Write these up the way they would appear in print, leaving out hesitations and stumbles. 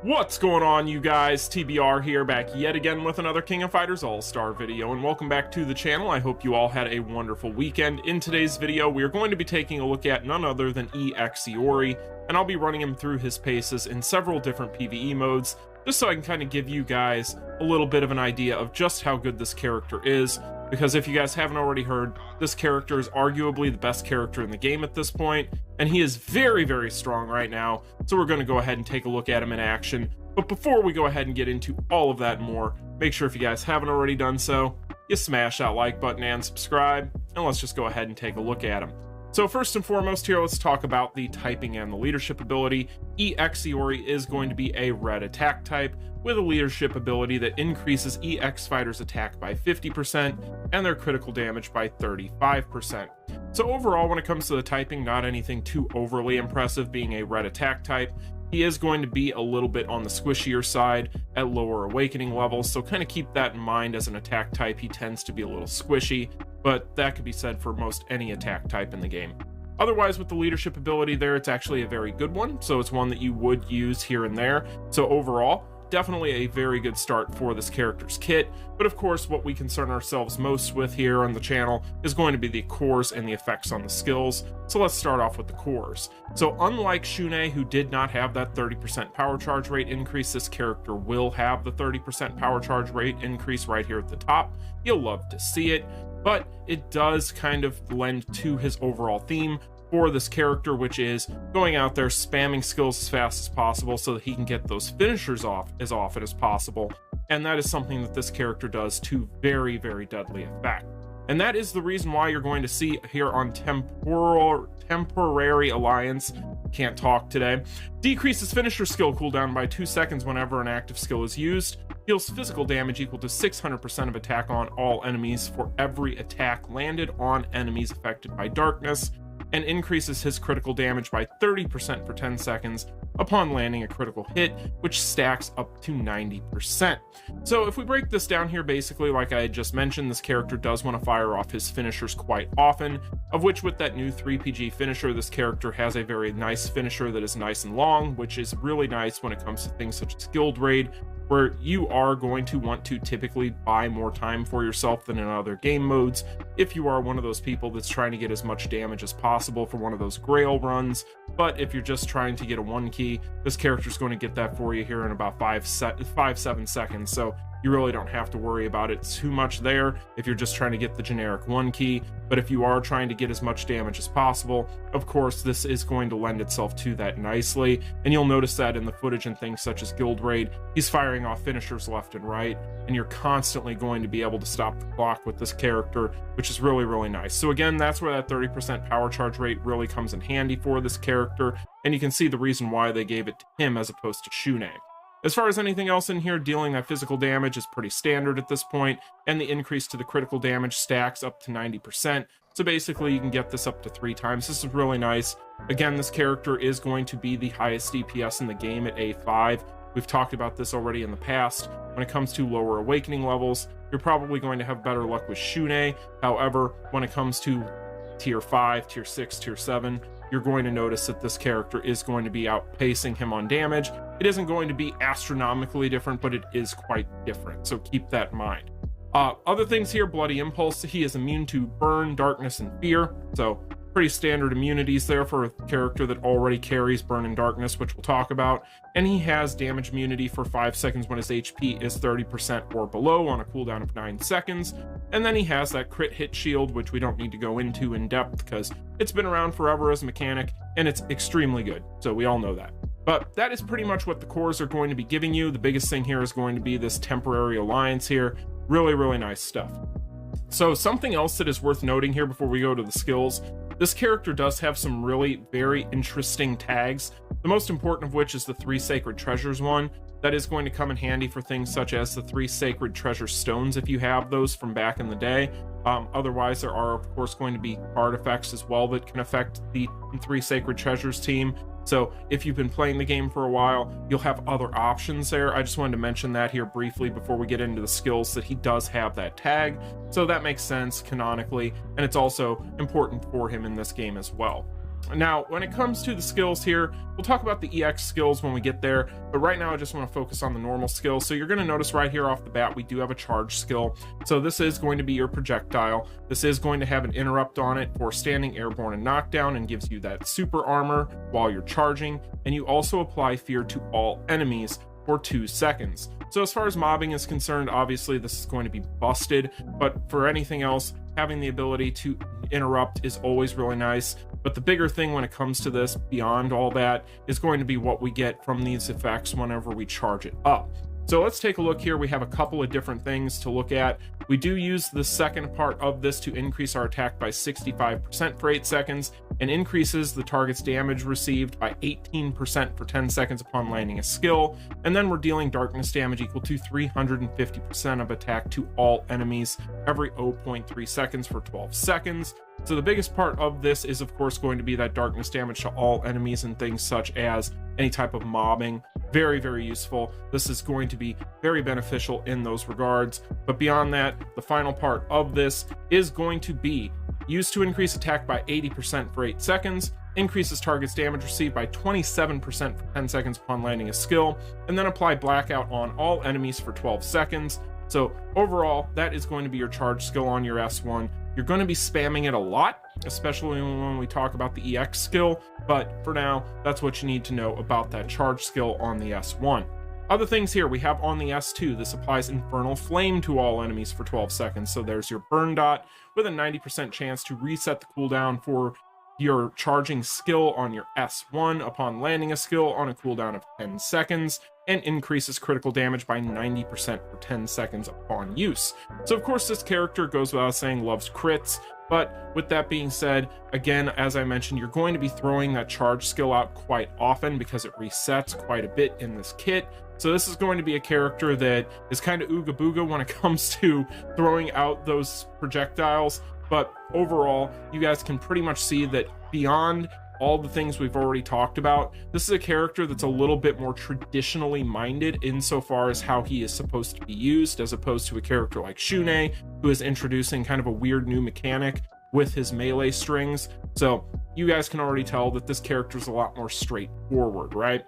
What's going on, you guys? TBR here, back yet again with another King of Fighters All-Star video, and welcome back to the channel. I hope you all had a wonderful weekend. In today's video, we are going to be taking a look at none other than Expiring, and I'll be running him through his paces in several different PVE modes, just so I can kind of give you guys a little bit of an idea of just how good this character is, because if you guys haven't already heard, this character is arguably the best character in the game at this point, and he is very, very strong right now, so we're going to go ahead and take a look at him in action. But before we go ahead and get into all of that and more, make sure if you guys haven't already done so, you smash that like button and subscribe, and let's just go ahead and take a look at him. So first and foremost here, let's talk about the typing and the leadership ability. Iori is going to be a red attack type with a leadership ability that increases EX fighters' attack by 50% and their critical damage by 35%. So overall, when it comes to the typing, not anything too overly impressive being a red attack type. He is going to be a little bit on the squishier side at lower awakening levels, so kind of keep that in mind. As an attack type, he tends to be a little squishy, but that could be said for most any attack type in the game. Otherwise, with the leadership ability there, it's actually a very good one, so it's one that you would use here and there. So overall, definitely a very good start for this character's kit. But of course, what we concern ourselves most with here on the channel is going to be the cores and the effects on the skills. So let's start off with the cores. So unlike Shun'ei, who did not have that 30% power charge rate increase, this character will have the 30% power charge rate increase right here at the top. You'll love to see it, but it does kind of lend to his overall theme for this character, which is going out there spamming skills as fast as possible so that he can get those finishers off as often as possible. And that is something that this character does to very, very deadly effect. And that is the reason why you're going to see here on Temporary Alliance, can't talk today, decreases finisher skill cooldown by 2 seconds whenever an active skill is used, deals physical damage equal to 600% of attack on all enemies for every attack landed on enemies affected by darkness, and increases his critical damage by 30% for 10 seconds upon landing a critical hit, which stacks up to 90%. So if we break this down here, basically, like I had just mentioned, this character does want to fire off his finishers quite often, of which with that new 3PG finisher, this character has a very nice finisher that is nice and long, which is really nice when it comes to things such as Guild Raid, where you are going to want to typically buy more time for yourself than in other game modes if you are one of those people that's trying to get as much damage as possible for one of those Grail runs. But if you're just trying to get a 1 key, this character is going to get that for you here in about 5-7 seconds, so you really don't have to worry about it too much there if you're just trying to get the generic 1 key. But if you are trying to get as much damage as possible, of course, this is going to lend itself to that nicely. And you'll notice that in the footage and things such as Guild Raid, he's firing off finishers left and right, and you're constantly going to be able to stop the clock with this character, which is really, really nice. So again, that's where that 30% power charge rate really comes in handy for this character, and you can see the reason why they gave it to him as opposed to Shun'ei. As far as anything else in here, dealing that physical damage is pretty standard at this point, and the increase to the critical damage stacks up to 90%. So basically, you can get this up to 3 times. This is really nice. Again, this character is going to be the highest DPS in the game at A5. We've talked about this already in the past. When it comes to lower awakening levels, you're probably going to have better luck with Shun'ei. However, when it comes to tier 5, tier 6, tier 7, you're going to notice that this character is going to be outpacing him on damage. It isn't going to be astronomically different, but it is quite different, so keep that in mind. Other things here, Bloody Impulse, he is immune to Burn, Darkness, and Fear, so pretty standard immunities there for a character that already carries Burn and Darkness, which we'll talk about. And he has damage immunity for 5 seconds when his HP is 30% or below on a cooldown of 9 seconds. And then he has that crit hit shield, which we don't need to go into in depth because it's been around forever as a mechanic, and it's extremely good, so we all know that. But that is pretty much what the cores are going to be giving you. The biggest thing here is going to be this Temporary Alliance here. Really, really nice stuff. So something else that is worth noting here before we go to the skills, this character does have some really very interesting tags, the most important of which is the 3 Sacred Treasures one. That is going to come in handy for things such as the 3 Sacred Treasure Stones if you have those from back in the day. Otherwise, there are, of course, going to be artifacts as well that can affect the 3 Sacred Treasures team. So if you've been playing the game for a while, you'll have other options there. I just wanted to mention that here briefly before we get into the skills, that he does have that tag. So that makes sense canonically, and it's also important for him in this game as well. Now, when it comes to the skills here, we'll talk about the EX skills when we get there, but right now I just want to focus on the normal skills. So you're going to notice right here off the bat, we do have a charge skill. So this is going to be your projectile. This is going to have an interrupt on it for standing, airborne, and knockdown, and gives you that super armor while you're charging. And you also apply fear to all enemies for 2 seconds. So as far as mobbing is concerned, obviously this is going to be busted, but for anything else, having the ability to interrupt is always really nice. But the bigger thing when it comes to this, beyond all that, is going to be what we get from these effects whenever we charge it up. So let's take a look here. We have a couple of different things to look at. We do use the second part of this to increase our attack by 65% for 8 seconds, and increases the target's damage received by 18% for 10 seconds upon landing a skill. And then we're dealing darkness damage equal to 350% of attack to all enemies every 0.3 seconds for 12 seconds. So the biggest part of this is of course going to be that darkness damage to all enemies and things such as any type of mobbing. Very, very useful. This is going to be very beneficial in those regards. But beyond that, the final part of this is going to be used to increase attack by 80% for 8 seconds, increases target's damage received by 27% for 10 seconds upon landing a skill, and then apply blackout on all enemies for 12 seconds. So overall, that is going to be your charge skill on your S1. You're going to be spamming it a lot, especially when we talk about the EX skill, but for now, that's what you need to know about that charge skill on the S1. Other things here we have on the S2, this applies Infernal Flame to all enemies for 12 seconds. So there's your burn dot with a 90% chance to reset the cooldown for your charging skill on your S1 upon landing a skill on a cooldown of 10 seconds, and increases critical damage by 90% for 10 seconds upon use. So of course this character, goes without saying, loves crits, but with that being said, again, as I mentioned, you're going to be throwing that charge skill out quite often because it resets quite a bit in this kit. So this is going to be a character that is kind of ooga booga when it comes to throwing out those projectiles, but overall, you guys can pretty much see that beyond all the things we've already talked about, this is a character that's a little bit more traditionally minded insofar as how he is supposed to be used, as opposed to a character like Shun'ei, who is introducing kind of a weird new mechanic with his melee strings. So you guys can already tell that this character is a lot more straightforward, right?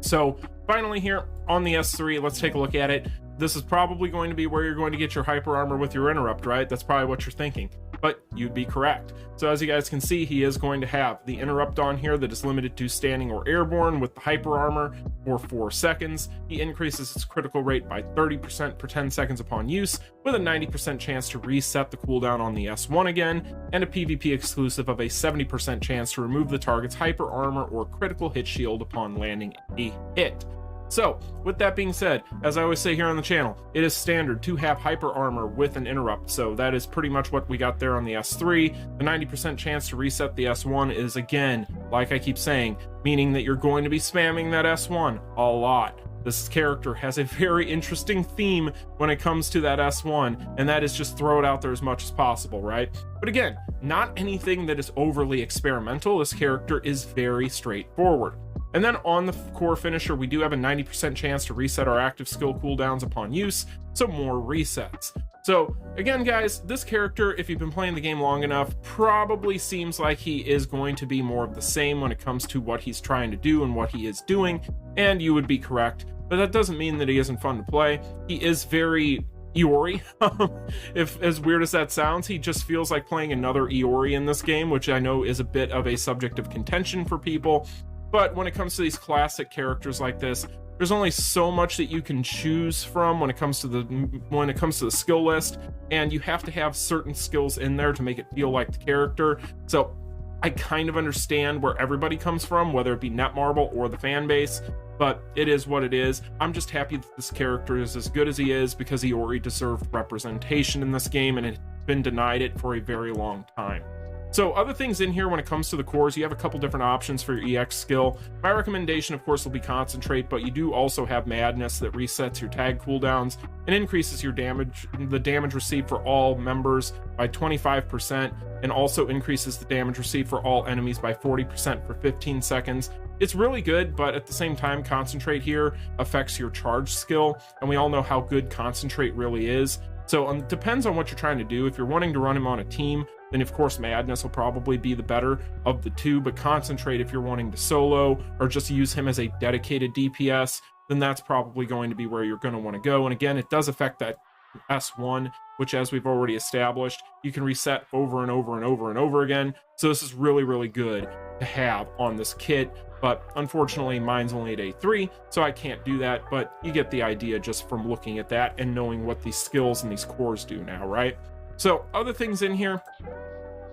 So finally here on the S3, let's take a look at it. This is probably going to be where you're going to get your hyper armor with your interrupt, right? That's probably what you're thinking, but you'd be correct. So as you guys can see, he is going to have the interrupt on here that is limited to standing or airborne with the hyper armor for 4 seconds. He increases its critical rate by 30% per 10 seconds upon use, with a 90% chance to reset the cooldown on the S1 again, and a PvP exclusive of a 70% chance to remove the target's hyper armor or critical hit shield upon landing a hit. So with that being said, as I always say here on the channel, it is standard to have hyper armor with an interrupt. So that is pretty much what we got there on the S3. The 90% chance to reset the S1 is, again, like I keep saying, meaning that you're going to be spamming that S1 a lot. This character has a very interesting theme when it comes to that S1, and that is just throw it out there as much as possible, right? But again, not anything that is overly experimental. This character is very straightforward. And then on the core finisher, we do have a 90% chance to reset our active skill cooldowns upon use, so more resets. So again, guys, this character, if you've been playing the game long enough, probably seems like he is going to be more of the same when it comes to what he's trying to do and what he is doing, and you would be correct, but that doesn't mean that he isn't fun to play. He is very Iori. If as weird as that sounds, he just feels like playing another Iori in this game, which I know is a bit of a subject of contention for people. But when it comes to these classic characters like this, there's only so much that you can choose from when it comes to the skill list, and you have to have certain skills in there to make it feel like the character. So I kind of understand where everybody comes from, whether it be Netmarble or the fan base, but it is what it is. I'm just happy that this character is as good as he is because Iori deserved representation in this game, and it had been denied it for a very long time. So other things in here when it comes to the cores, you have a couple different options for your EX skill. My recommendation, of course, will be Concentrate, but you do also have Madness that resets your tag cooldowns and increases your the damage received for all members by 25%, and also increases the damage received for all enemies by 40% for 15 seconds. It's really good, but at the same time, Concentrate here affects your charge skill, and we all know how good Concentrate really is. So it depends on what you're trying to do. If you're wanting to run him on a team, then of course Madness will probably be the better of the two, but Concentrate, if you're wanting to solo or just use him as a dedicated DPS, then that's probably going to be where you're going to want to go. And again, it does affect that S1, which, as we've already established, you can reset over and over and over and over again. So this is really, really good to have on this kit. But unfortunately, mine's only at A3, so I can't do that. But you get the idea just from looking at that and knowing what these skills and these cores do now, right? So other things in here,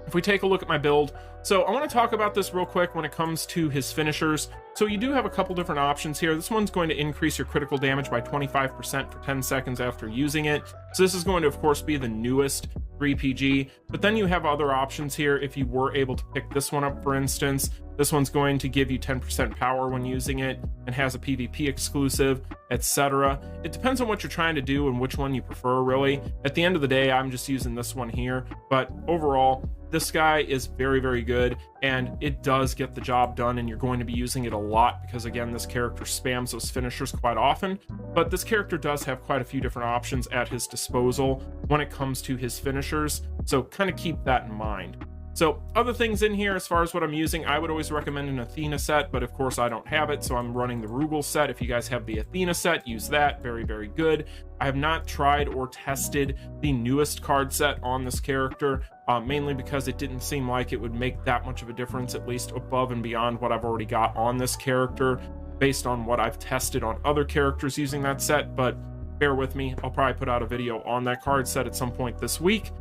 if we take a look at my build, so I want to talk about this real quick when it comes to his finishers. So you do have a couple different options here. This one's going to increase your critical damage by 25% for 10 seconds after using it. So this is going to, of course, be the newest 3PG, but then you have other options here. If you were able to pick this one up, for instance, this one's going to give you 10% power when using it and has a PvP exclusive, etc. It depends on what you're trying to do and which one you prefer, really. At the end of the day, I'm just using this one here, but overall, this guy is very, very good, and it does get the job done, and you're going to be using it a lot because, again, this character spams those finishers quite often. But this character does have quite a few different options at his disposal when it comes to his finishers, so kind of keep that in mind. So other things in here, as far as what I'm using, I would always recommend an Athena set, but of course I don't have it, so I'm running the Rugal set. If you guys have the Athena set, use that. Very, very good. I have not tried or tested the newest card set on this character, mainly because it didn't seem like it would make that much of a difference, at least above and beyond what I've already got on this character, based on what I've tested on other characters using that set. But bear with me, I'll probably put out a video on that card set at some point this week.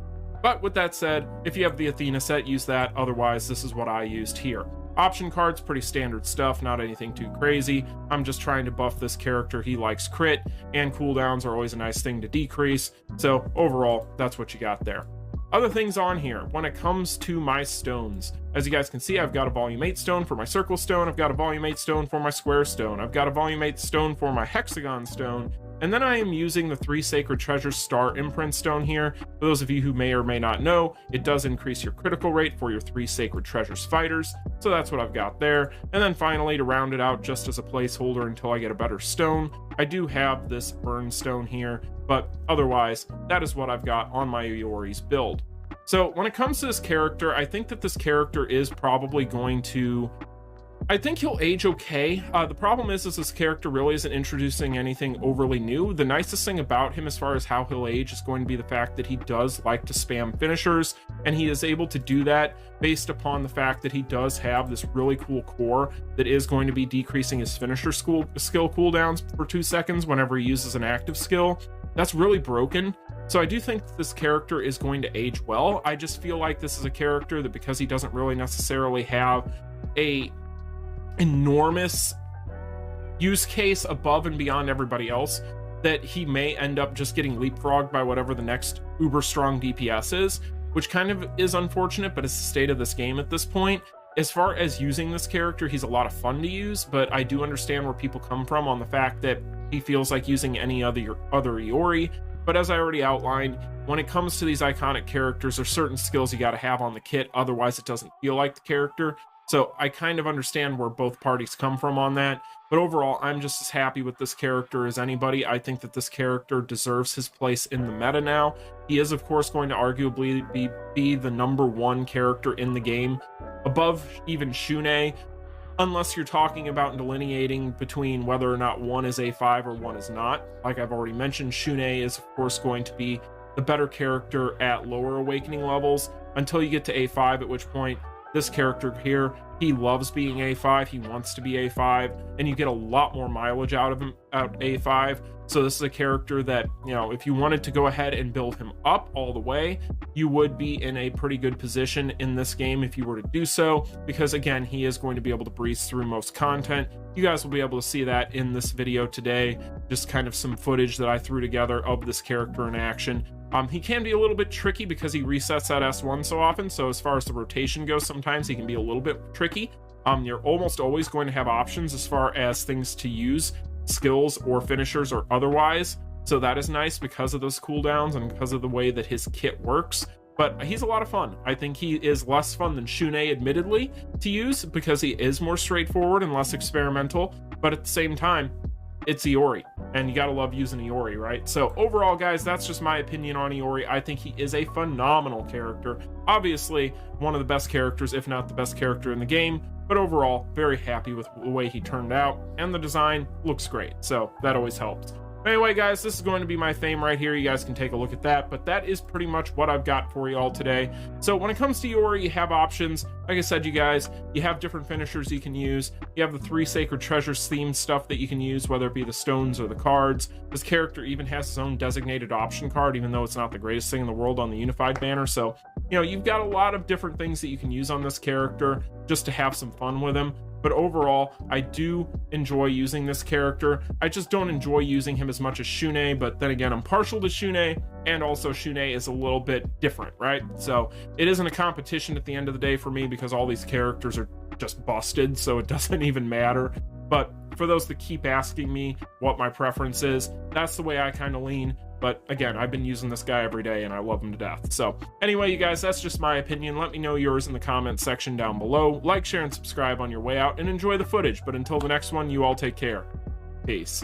But with that said, if you have the Athena set, use that. Otherwise, this is what I used here. Option cards, pretty standard stuff, not anything too crazy. I'm just trying to buff this character. He likes crit, and cooldowns are always a nice thing to decrease. So overall, that's what you got there. Other things on here, when it comes to my stones, as you guys can see, I've got a volume 8 stone for my circle stone, I've got a volume 8 stone for my square stone, I've got a volume 8 stone for my hexagon stone, and then I am using the 3 Sacred Treasures Star Imprint Stone here. For those of you who may or may not know, it does increase your critical rate for your 3 Sacred Treasures fighters. So that's what I've got there. And then finally, to round it out just as a placeholder until I get a better stone, I do have this Burn Stone here, but otherwise, that is what I've got on my Iori's build. So when it comes to this character, I think that this character is probably going to... I think he'll age okay. The problem is this character really isn't introducing anything overly new. The nicest thing about him as far as how he'll age is going to be the fact that he does like to spam finishers, and he is able to do that based upon the fact that he does have this really cool core that is going to be decreasing his finisher skill cooldowns for 2 seconds whenever he uses an active skill. That's really broken. So I do think this character is going to age well. I just feel like this is a character that, because he doesn't really necessarily have a enormous use case above and beyond everybody else, that he may end up just getting leapfrogged by whatever the next uber strong DPS is, which kind of is unfortunate, but it's the state of this game at this point. As far as using this character, he's a lot of fun to use, but I do understand where people come from on the fact that he feels like using any other Iori. But as I already outlined, when it comes to these iconic characters, there's certain skills you got to have on the kit, otherwise it doesn't feel like the character. So I kind of understand where both parties come from on that, but overall, I'm just as happy with this character as anybody. I think that this character deserves his place in the meta now. He is, of course, going to arguably be the #1 character in the game, above even Shun'ei, unless you're talking about delineating between whether or not one is A5 or one is not. Like I've already mentioned, Shun'ei is, of course, going to be the better character at lower awakening levels until you get to A5, at which point this character here, he loves being A5, he wants to be A5, and you get a lot more mileage out of him at A5. So this is a character that, you know, if you wanted to go ahead and build him up all the way, you would be in a pretty good position in this game if you were to do so, because again, he is going to be able to breeze through most content. You guys will be able to see that in this video today, just kind of some footage that I threw together of this character in action. He can be a little bit tricky because he resets that S1 so often, so as far as the rotation goes, sometimes he can be a little bit tricky. You're almost always going to have options as far as things to use, skills or finishers or otherwise, so that is nice because of those cooldowns and because of the way that his kit works. But he's a lot of fun. I think he is less fun than Shun'ei, admittedly, to use because he is more straightforward and less experimental, but at the same time, it's Iori, and you gotta love using Iori, right? So overall, guys, that's just my opinion on Iori. I think he is a phenomenal character. Obviously, one of the best characters, if not the best character in the game, but overall, very happy with the way he turned out, and the design looks great, so that always helps. Anyway, guys, this is going to be my theme right here. You guys can take a look at that, but that is pretty much what I've got for you all today. So when it comes to Iori, you have options. Like I said, you guys, you have different finishers you can use. You have the 3 Sacred Treasures themed stuff that you can use, whether it be the stones or the cards. This character even has his own designated option card, even though it's not the greatest thing in the world on the unified banner. So, you know, you've got a lot of different things that you can use on this character just to have some fun with him. But overall, I do enjoy using this character. I just don't enjoy using him as much as Shun'ei, but then again, I'm partial to Shun'ei, and also Shun'ei is a little bit different, right? So it isn't a competition at the end of the day for me, because all these characters are just busted, so it doesn't even matter. But for those that keep asking me what my preference is, that's the way I kind of lean. But again, I've been using this guy every day and I love him to death. So anyway, you guys, that's just my opinion. Let me know yours in the comments section down below. Like, share, and subscribe on your way out, and enjoy the footage. But until the next one, you all take care. Peace.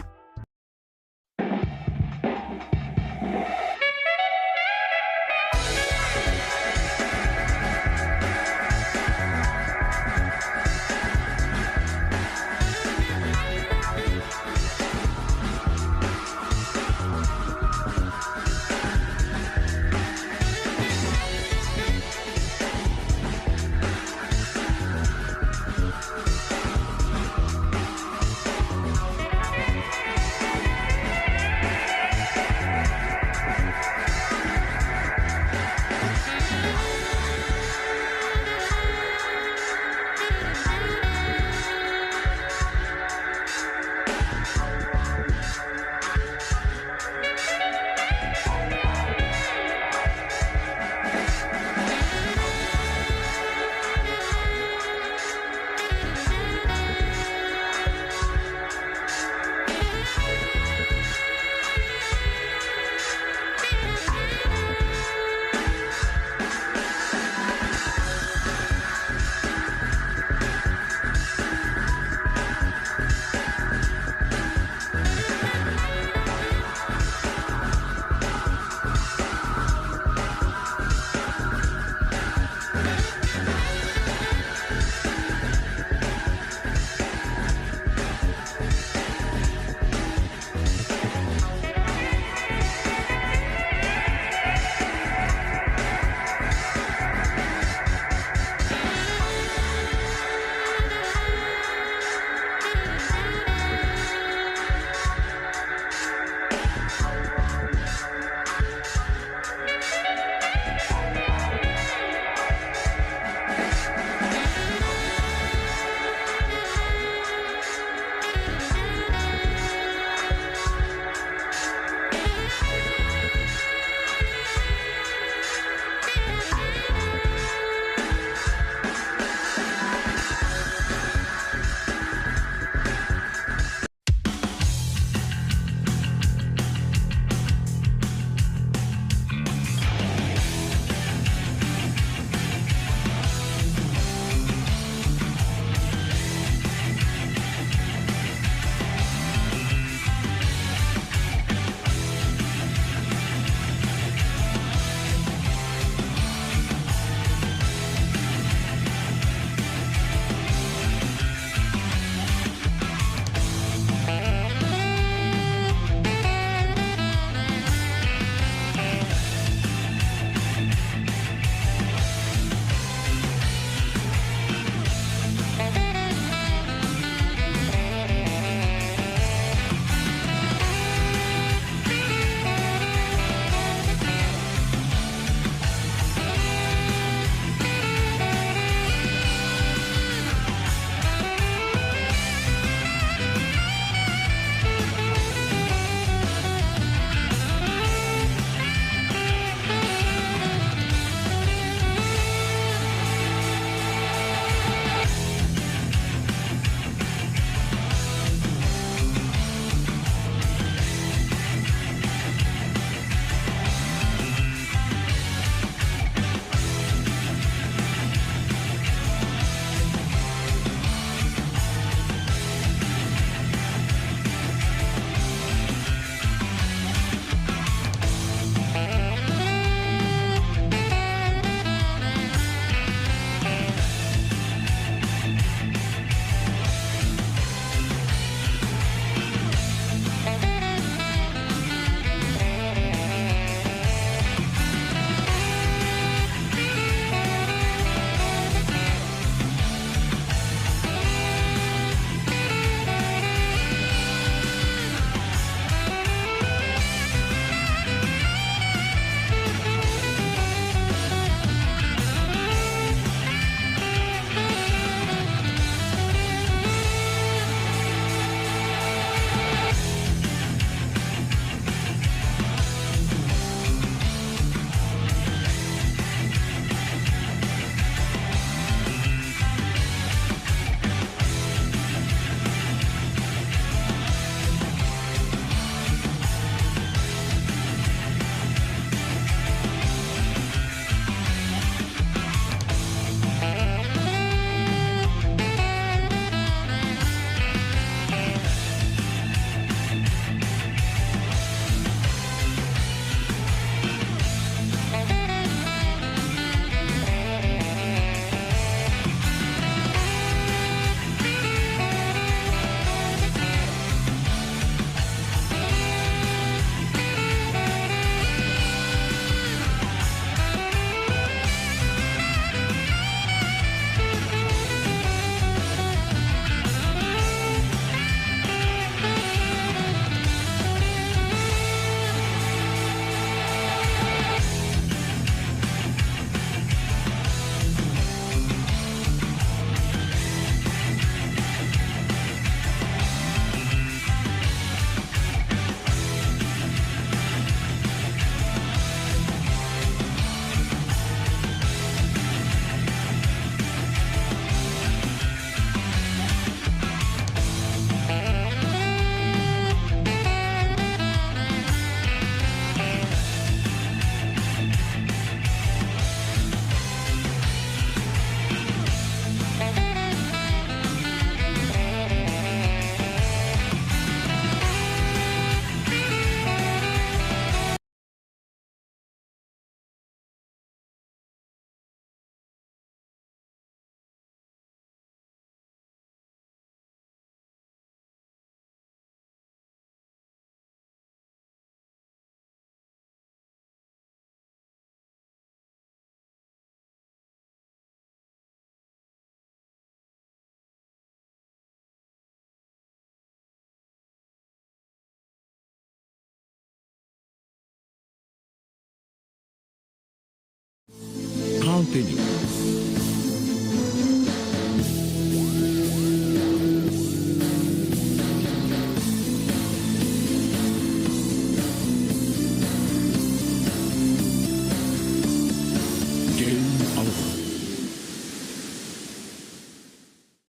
continue.